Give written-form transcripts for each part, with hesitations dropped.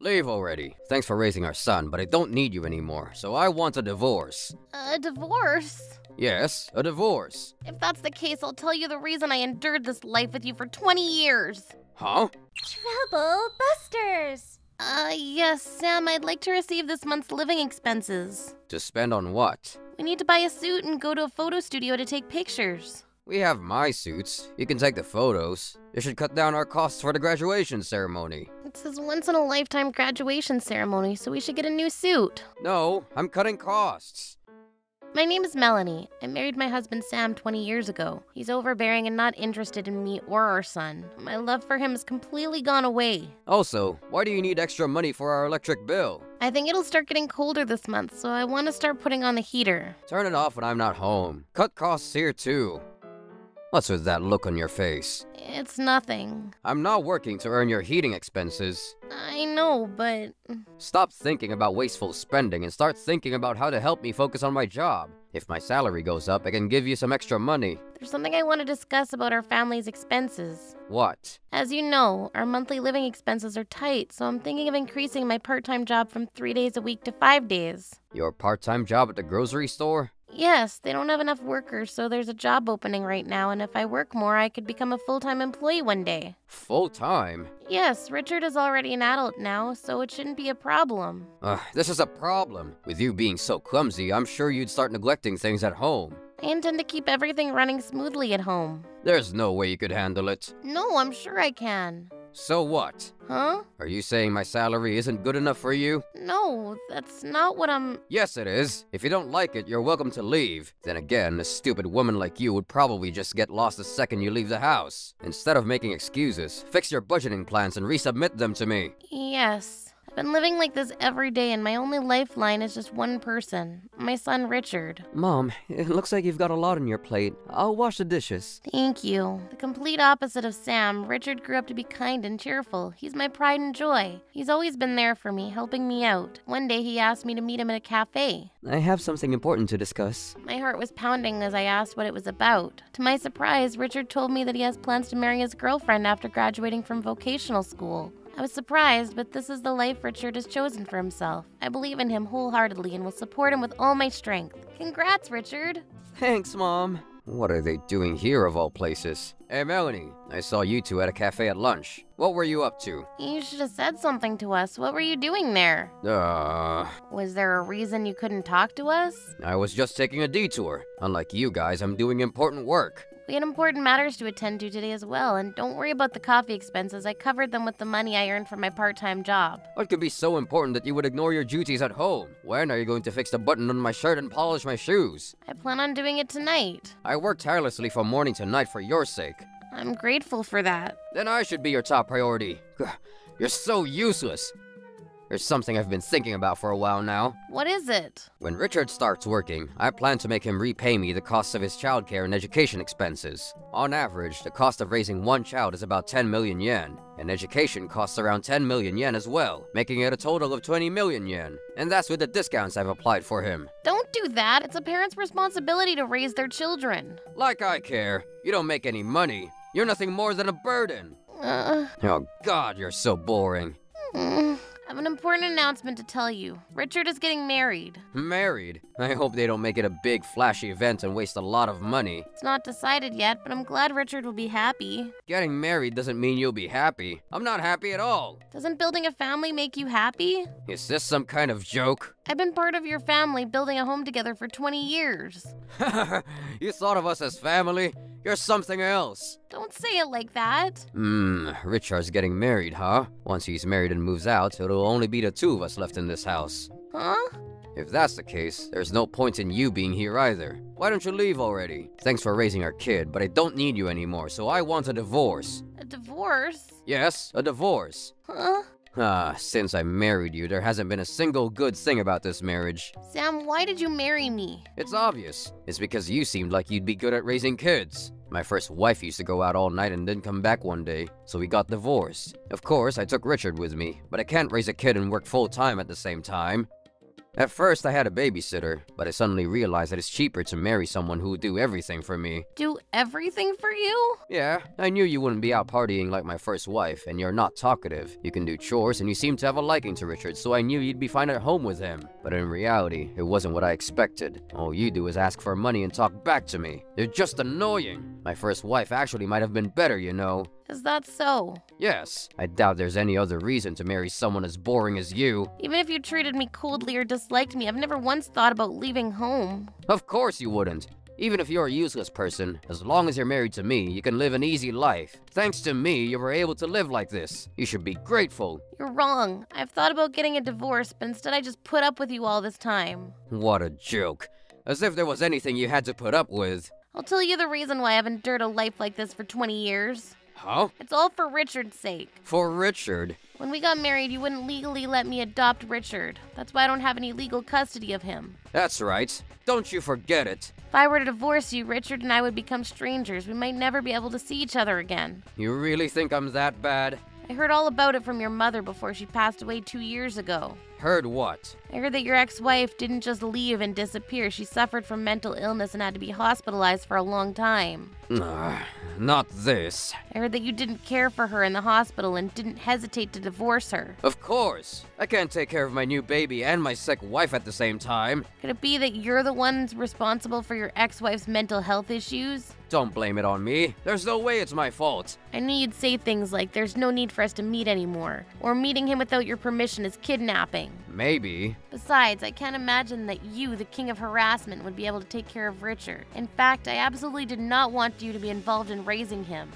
Leave already. Thanks for raising our son, but I don't need you anymore, so I want a divorce. A divorce? Yes, a divorce. If that's the case, I'll tell you the reason I endured this life with you for 20 years. Huh? Trouble Busters! Yes, Sam, I'd like to receive this month's living expenses. To spend on what? We need to buy a suit and go to a photo studio to take pictures. We have my suits. You can take the photos. You should cut down our costs for the graduation ceremony. It's his once-in-a-lifetime graduation ceremony, so we should get a new suit. No, I'm cutting costs. My name is Melanie. I married my husband Sam 20 years ago. He's overbearing and not interested in me or our son. My love for him has completely gone away. Also, why do you need extra money for our electric bill? I think it'll start getting colder this month, so I want to start putting on the heater. Turn it off when I'm not home. Cut costs here too. What's with that look on your face? It's nothing. I'm not working to earn your heating expenses. I know, but... Stop thinking about wasteful spending and start thinking about how to help me focus on my job. If my salary goes up, I can give you some extra money. There's something I want to discuss about our family's expenses. What? As you know, our monthly living expenses are tight, so I'm thinking of increasing my part-time job from 3 days a week to 5 days. Your part-time job at the grocery store? Yes, they don't have enough workers, so there's a job opening right now, and if I work more, I could become a full-time employee one day. Full-time? Yes, Richard is already an adult now, so it shouldn't be a problem. This is a problem. With you being so clumsy, I'm sure you'd start neglecting things at home. I intend to keep everything running smoothly at home. There's no way you could handle it. No, I'm sure I can. So what? Huh? Are you saying my salary isn't good enough for you? No, that's not what I'm... Yes, it is. If you don't like it, you're welcome to leave. Then again, a stupid woman like you would probably just get lost the second you leave the house. Instead of making excuses, fix your budgeting plans and resubmit them to me. Yes. I've been living like this every day, and my only lifeline is just one person. My son, Richard. Mom, it looks like you've got a lot on your plate. I'll wash the dishes. Thank you. The complete opposite of Sam, Richard grew up to be kind and cheerful. He's my pride and joy. He's always been there for me, helping me out. One day he asked me to meet him at a cafe. I have something important to discuss. My heart was pounding as I asked what it was about. To my surprise, Richard told me that he has plans to marry his girlfriend after graduating from vocational school. I was surprised, but this is the life Richard has chosen for himself. I believe in him wholeheartedly and will support him with all my strength. Congrats, Richard! Thanks, Mom. What are they doing here of all places? Hey, Melanie, I saw you two at a cafe at lunch. What were you up to? You should have said something to us. What were you doing there? Was there a reason you couldn't talk to us? I was just taking a detour. Unlike you guys, I'm doing important work. We had important matters to attend to today as well, and don't worry about the coffee expenses. I covered them with the money I earned from my part-time job. What could be so important that you would ignore your duties at home? When are you going to fix the button on my shirt and polish my shoes? I plan on doing it tonight. I worked tirelessly from morning to night for your sake. I'm grateful for that. Then I should be your top priority. You're so useless. There's something I've been thinking about for a while now. What is it? When Richard starts working, I plan to make him repay me the costs of his childcare and education expenses. On average, the cost of raising one child is about 10 million yen, and education costs around 10 million yen as well, making it a total of 20 million yen. And that's with the discounts I've applied for him. Don't do that. It's a parent's responsibility to raise their children. Like I care. You don't make any money. You're nothing more than a burden. Oh God, you're so boring. I have an important announcement to tell you. Richard is getting married. Married? I hope they don't make it a big, flashy event and waste a lot of money. It's not decided yet, but I'm glad Richard will be happy. Getting married doesn't mean you'll be happy. I'm not happy at all. Doesn't building a family make you happy? Is this some kind of joke? I've been part of your family, building a home together for 20 years. You thought of us as family? You're something else. Don't say it like that. Richard's getting married, huh? Once he's married and moves out, it'll only be the two of us left in this house. Huh? If that's the case, there's no point in you being here either. Why don't you leave already? Thanks for raising our kid, but I don't need you anymore, so I want a divorce. A divorce? Yes, a divorce. Huh? Since I married you, there hasn't been a single good thing about this marriage. Sam, why did you marry me? It's obvious. It's because you seemed like you'd be good at raising kids. My first wife used to go out all night and didn't come back one day, so we got divorced. Of course, I took Richard with me, but I can't raise a kid and work full-time at the same time. At first, I had a babysitter, but I suddenly realized that it's cheaper to marry someone who would do everything for me. Do everything for you? Yeah, I knew you wouldn't be out partying like my first wife, and you're not talkative. You can do chores, and you seem to have a liking to Richard, so I knew you'd be fine at home with him. But in reality, it wasn't what I expected. All you do is ask for money and talk back to me. You're just annoying. My first wife actually might have been better, you know. Is that so? Yes, I doubt there's any other reason to marry someone as boring as you. Even if you treated me coldly or disliked me, I've never once thought about leaving home. Of course you wouldn't. Even if you're a useless person, as long as you're married to me, you can live an easy life. Thanks to me, you were able to live like this. You should be grateful. You're wrong. I've thought about getting a divorce, but instead I just put up with you all this time. What a joke. As if there was anything you had to put up with. I'll tell you the reason why I've endured a life like this for 20 years. Huh? It's all for Richard's sake. For Richard? When we got married, you wouldn't legally let me adopt Richard. That's why I don't have any legal custody of him. That's right. Don't you forget it. If I were to divorce you, Richard and I would become strangers. We might never be able to see each other again. You really think I'm that bad? I heard all about it from your mother before she passed away 2 years ago. Heard what? I heard that your ex-wife didn't just leave and disappear. She suffered from mental illness and had to be hospitalized for a long time. Not this. I heard that you didn't care for her in the hospital and didn't hesitate to divorce her. Of course. I can't take care of my new baby and my sick wife at the same time. Could it be that you're the ones responsible for your ex-wife's mental health issues? Don't blame it on me. There's no way it's my fault. I knew you'd say things like there's no need for us to meet anymore, or meeting him without your permission is kidnapping. Maybe. Besides, I can't imagine that you, the king of harassment, would be able to take care of Richard. In fact, I absolutely did not want you to be involved in raising him.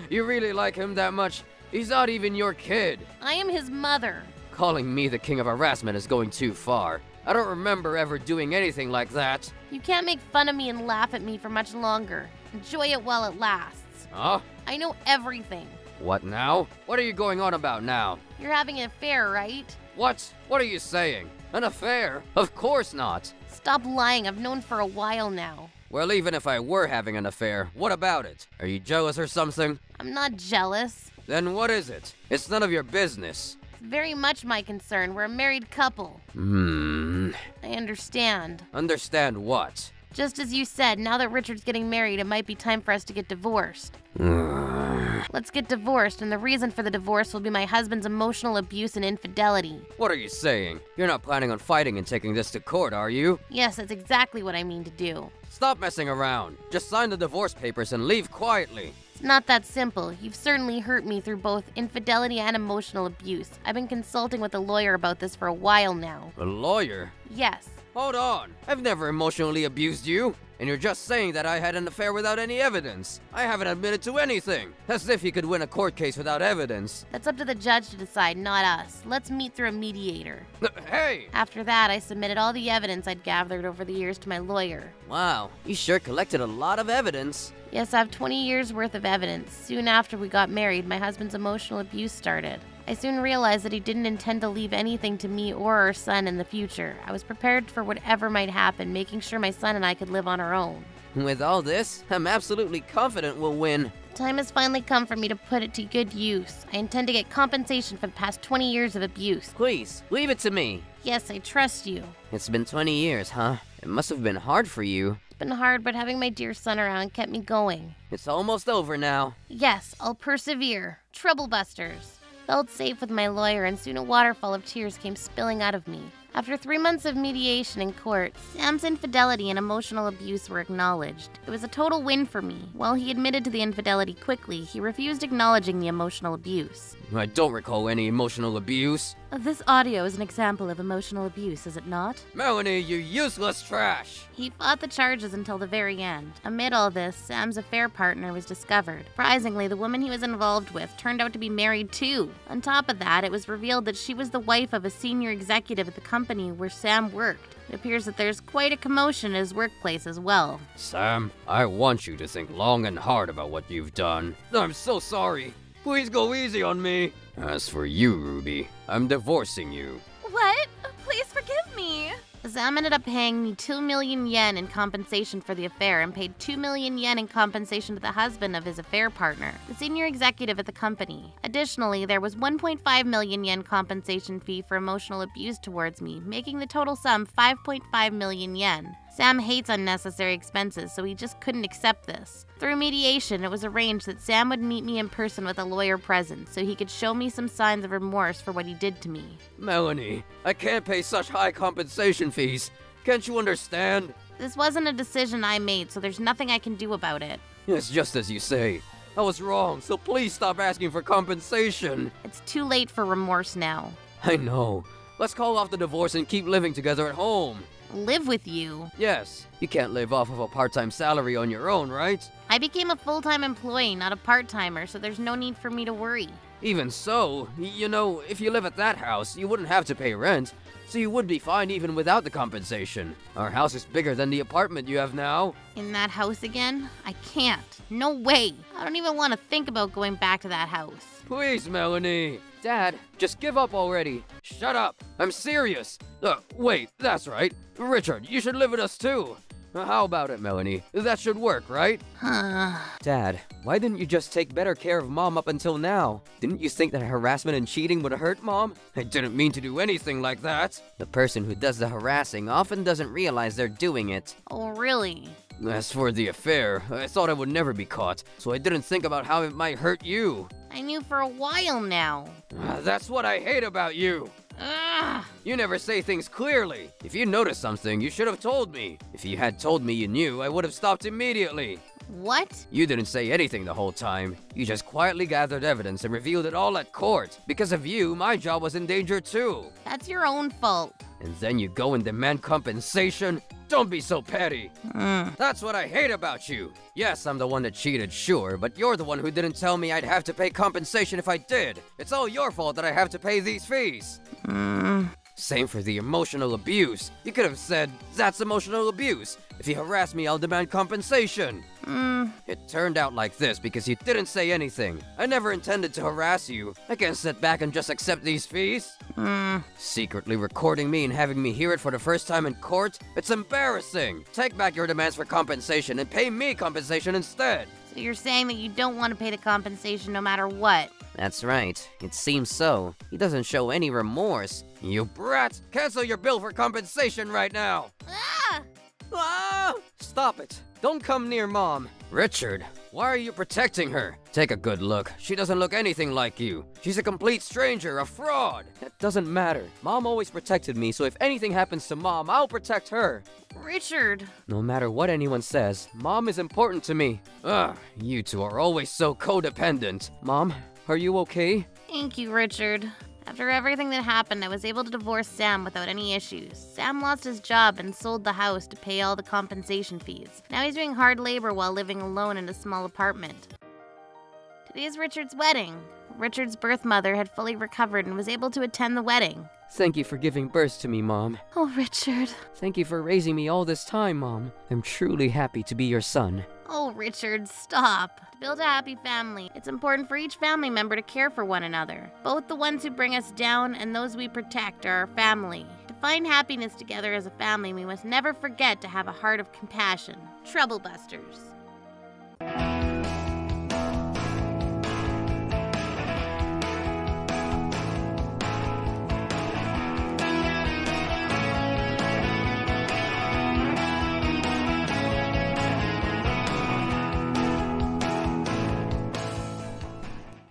You really like him that much? He's not even your kid. I am his mother. Calling me the king of harassment is going too far. I don't remember ever doing anything like that. You can't make fun of me and laugh at me for much longer. Enjoy it while it lasts. Huh? I know everything. What now? What are you going on about now? You're having an affair, right? What? What are you saying? An affair? Of course not. Stop lying. I've known for a while now. Well, even if I were having an affair, what about it? Are you jealous or something? I'm not jealous. Then what is it? It's none of your business. It's very much my concern. We're a married couple. I understand. Understand what? Just as you said, now that Richard's getting married, it might be time for us to get divorced. Let's get divorced, and the reason for the divorce will be my husband's emotional abuse and infidelity. What are you saying? You're not planning on fighting and taking this to court, are you? Yes, that's exactly what I mean to do. Stop messing around. Just sign the divorce papers and leave quietly. It's not that simple. You've certainly hurt me through both infidelity and emotional abuse. I've been consulting with a lawyer about this for a while now. A lawyer? Yes. Hold on. I've never emotionally abused you. And you're just saying that I had an affair without any evidence. I haven't admitted to anything. As if you could win a court case without evidence. That's up to the judge to decide, not us. Let's meet through a mediator. Hey! After that, I submitted all the evidence I'd gathered over the years to my lawyer. Wow, you sure collected a lot of evidence. Yes, I have 20 years worth of evidence. Soon after we got married, my husband's emotional abuse started. I soon realized that he didn't intend to leave anything to me or our son in the future. I was prepared for whatever might happen, making sure my son and I could live on our own. With all this, I'm absolutely confident we'll win. Time has finally come for me to put it to good use. I intend to get compensation for the past 20 years of abuse. Please, leave it to me. Yes, I trust you. It's been 20 years, huh? It must have been hard for you. It's been hard, but having my dear son around kept me going. It's almost over now. Yes, I'll persevere. Troublebusters. Felt safe with my lawyer, and soon a waterfall of tears came spilling out of me. After 3 months of mediation in court, Sam's infidelity and emotional abuse were acknowledged. It was a total win for me. While he admitted to the infidelity quickly, he refused acknowledging the emotional abuse. I don't recall any emotional abuse. This audio is an example of emotional abuse, is it not? Melanie, you useless trash! He fought the charges until the very end. Amid all this, Sam's affair partner was discovered. Surprisingly, the woman he was involved with turned out to be married too. On top of that, it was revealed that she was the wife of a senior executive at the company where Sam worked. It appears that there's quite a commotion in his workplace as well. Sam, I want you to think long and hard about what you've done. I'm so sorry. Please go easy on me. As for you, Ruby, I'm divorcing you. What? Please forgive me. Sam ended up paying me 2 million yen in compensation for the affair and paid 2 million yen in compensation to the husband of his affair partner, the senior executive at the company. Additionally, there was 1.5 million yen compensation fee for emotional abuse towards me, making the total sum 5.5 million yen. Sam hates unnecessary expenses, so he just couldn't accept this. Through mediation, it was arranged that Sam would meet me in person with a lawyer present, so he could show me some signs of remorse for what he did to me. Melanie, I can't pay such high compensation fees. Can't you understand? This wasn't a decision I made, so there's nothing I can do about it. It's just as you say. I was wrong, so please stop asking for compensation. It's too late for remorse now. I know. Let's call off the divorce and keep living together at home. Live with you? Yes. You can't live off of a part-time salary on your own, right? I became a full-time employee, not a part-timer, so there's no need for me to worry. Even so, you know, if you live at that house, you wouldn't have to pay rent, so you would be fine even without the compensation. Our house is bigger than the apartment you have now. In that house again? I can't. No way. I don't even want to think about going back to that house. Please, Melanie. Dad, just give up already. Shut up. I'm serious. Wait, that's right. Richard, you should live with us too. How about it, Melanie? That should work, right? Dad, why didn't you just take better care of Mom up until now? Didn't you think that harassment and cheating would hurt Mom? I didn't mean to do anything like that. The person who does the harassing often doesn't realize they're doing it. Oh, really? As for the affair, I thought I would never be caught, so I didn't think about how it might hurt you. I knew for a while now. That's what I hate about you. Ugh. You never say things clearly. If you noticed something, you should have told me. If you had told me you knew, I would have stopped immediately. What? You didn't say anything the whole time. You just quietly gathered evidence and revealed it all at court. Because of you, my job was in danger too. That's your own fault. And then you go and demand compensation? Don't be so petty. That's what I hate about you. Yes, I'm the one that cheated, sure, but you're the one who didn't tell me I'd have to pay compensation if I did. It's all your fault that I have to pay these fees. Same for the emotional abuse. You could have said, that's emotional abuse. If you harass me, I'll demand compensation. It turned out like this because you didn't say anything. I never intended to harass you. I can't sit back and just accept these fees. Secretly recording me and having me hear it for the first time in court? It's embarrassing. Take back your demands for compensation and pay me compensation instead. So you're saying that you don't want to pay the compensation no matter what? That's right. It seems so. He doesn't show any remorse. You brat! Cancel your bill for compensation right now! Ah! Ah! Stop it. Don't come near Mom. Richard, why are you protecting her? Take a good look. She doesn't look anything like you. She's a complete stranger, a fraud. That doesn't matter. Mom always protected me, so if anything happens to Mom, I'll protect her. Richard. No matter what anyone says, Mom is important to me. You two are always so codependent. Mom, are you okay? Thank you, Richard. After everything that happened, I was able to divorce Sam without any issues. Sam lost his job and sold the house to pay all the compensation fees. Now he's doing hard labor while living alone in a small apartment. Today is Richard's wedding. Richard's birth mother had fully recovered and was able to attend the wedding. Thank you for giving birth to me, Mom. Oh, Richard. Thank you for raising me all this time, Mom. I'm truly happy to be your son. Oh, Richard, stop. To build a happy family, it's important for each family member to care for one another. Both the ones who bring us down and those we protect are our family. To find happiness together as a family, we must never forget to have a heart of compassion. Trouble Busters.